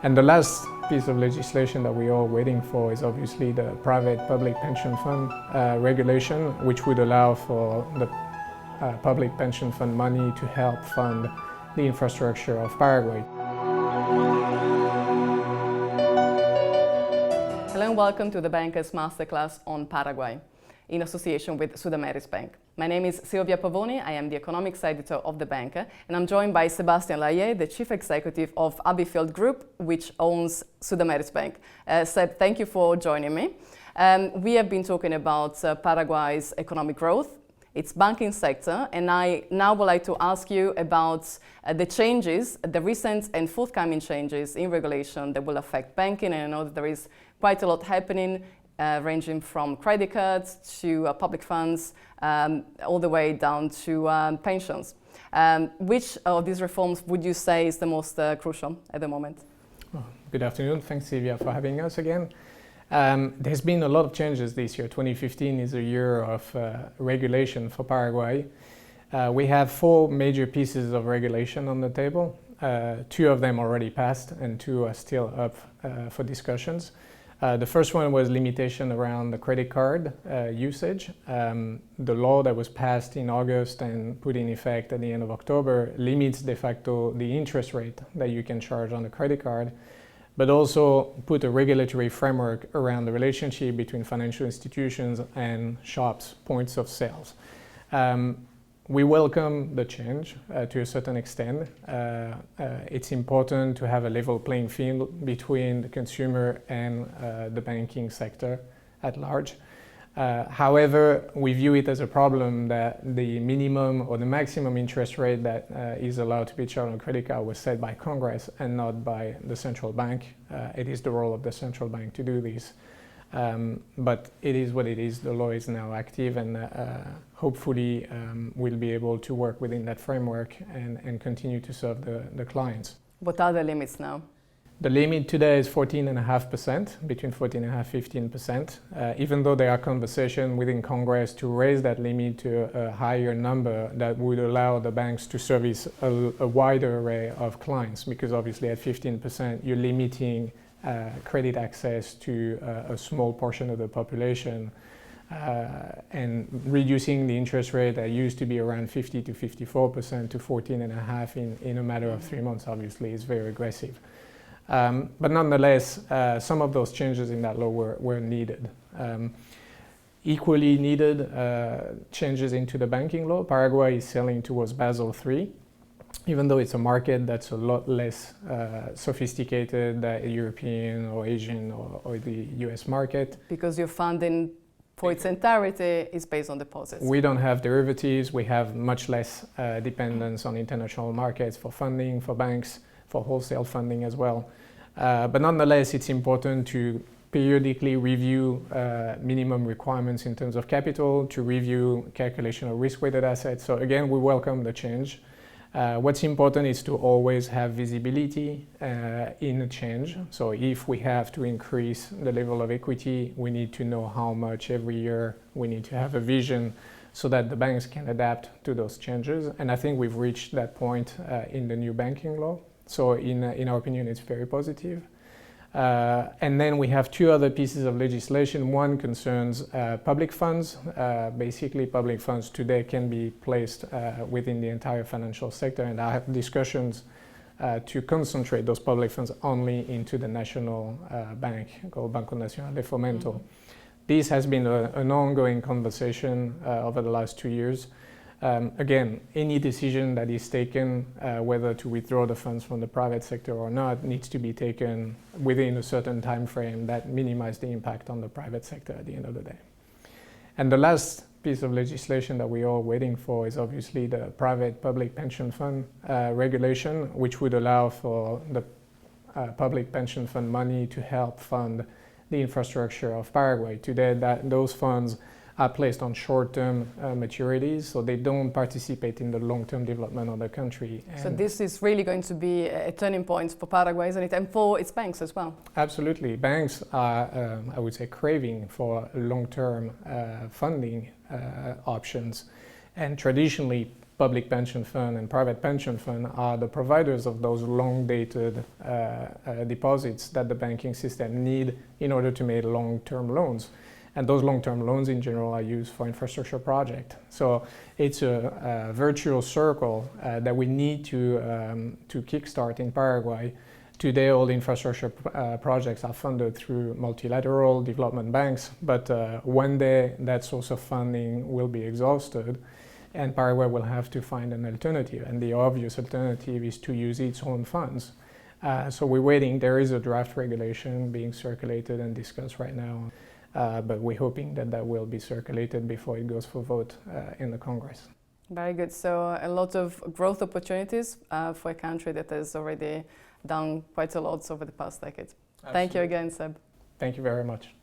And the last piece of legislation that we are waiting for is obviously the private public pension fund regulation, which would allow for the public pension fund money to help fund the infrastructure of Paraguay. Hello and welcome to the Bankers Masterclass on Paraguay, in association with Sudameris Bank. My name is Silvia Pavoni, I am the economics editor of The Banker, and I'm joined by Sebastian Lahaie, the chief executive of Abbeyfield Group, which owns Sudameris Bank. Seb, thank you for joining me. We have been talking about Paraguay's economic growth, its banking sector, and I now would like to ask you about the changes, the recent and forthcoming changes in regulation that will affect banking. And I know that there is quite a lot happening, ranging from credit cards to public funds, all the way down to pensions. Which of these reforms would you say is the most crucial at the moment? Good afternoon. Thanks, Silvia, for having us again. There's been a lot of changes this year. 2015 is a year of regulation for Paraguay. We have 4 major pieces of regulation on the table. 2 of them already passed and 2 are still up for discussions. The first one was limitation around the credit card usage. The law that was passed in August and put in effect at the end of October limits de facto the interest rate that you can charge on a credit card, but also put a regulatory framework around the relationship between financial institutions and shops, points of sales. We welcome the change to a certain extent. It's important to have a level playing field between the consumer and the banking sector at large. However, we view it as a problem that the minimum or the maximum interest rate that is allowed to be charged on a credit card was set by Congress and not by the central bank. It is the role of the central bank to do this. But it is what it is. The law is now active, and hopefully we'll be able to work within that framework and continue to serve the clients. What are the limits now? The limit today is 14.5%, between 14.5% and 15%, even though there are conversations within Congress to raise that limit to a higher number that would allow the banks to service a wider array of clients, because obviously at 15% you're limiting credit access to a small portion of the population, and reducing the interest rate that used to be around 50 to 54% to 14.5% in a matter of 3 months obviously is very aggressive. But nonetheless, some of those changes in that law were needed. Equally needed changes into the banking law. Paraguay is sailing towards Basel III. Even though it's a market that's a lot less sophisticated than a European or Asian or the US market. Because your funding for its entirety is based on deposits. We don't have derivatives, we have much less dependence on international markets for funding, for banks, for wholesale funding as well. But nonetheless, it's important to periodically review minimum requirements in terms of capital, to review calculation of risk-weighted assets. So again, we welcome the change. What's important is to always have visibility in a change. So if we have to increase the level of equity, we need to know how much every year. We need to have a vision so that the banks can adapt to those changes. And I think we've reached that point in the new banking law. So in our opinion, it's very positive. And then we have 2 other pieces of legislation. One concerns public funds. Basically, public funds today can be placed within the entire financial sector, and I have discussions to concentrate those public funds only into the national bank called Banco Nacional de Fomento. Mm-hmm. This has been an ongoing conversation over the last 2 years. Again, any decision that is taken, whether to withdraw the funds from the private sector or not, needs to be taken within a certain time frame that minimizes the impact on the private sector at the end of the day. And the last piece of legislation that we are waiting for is obviously the private public pension fund regulation, which would allow for the public pension fund money to help fund the infrastructure of Paraguay. Today, those funds are placed on short-term maturities, so they don't participate in the long-term development of the country. So this is really going to be a turning point for Paraguay, isn't it? And for its banks as well. Absolutely. Banks are, I would say, craving for long-term funding options. And traditionally, public pension fund and private pension fund are the providers of those long-dated deposits that the banking system need in order to make long-term loans. And those long-term loans in general are used for infrastructure projects. So it's a virtuous circle that we need to kickstart in Paraguay. Today, all the infrastructure projects are funded through multilateral development banks, but one day that source of funding will be exhausted, and Paraguay will have to find an alternative. And the obvious alternative is to use its own funds. So we're waiting. There is a draft regulation being circulated and discussed right now, but we're hoping that that will be circulated before it goes for vote in the Congress. Very good. So a lot of growth opportunities for a country that has already done quite a lot over the past decade. Absolutely. Thank you again, Seb. Thank you very much.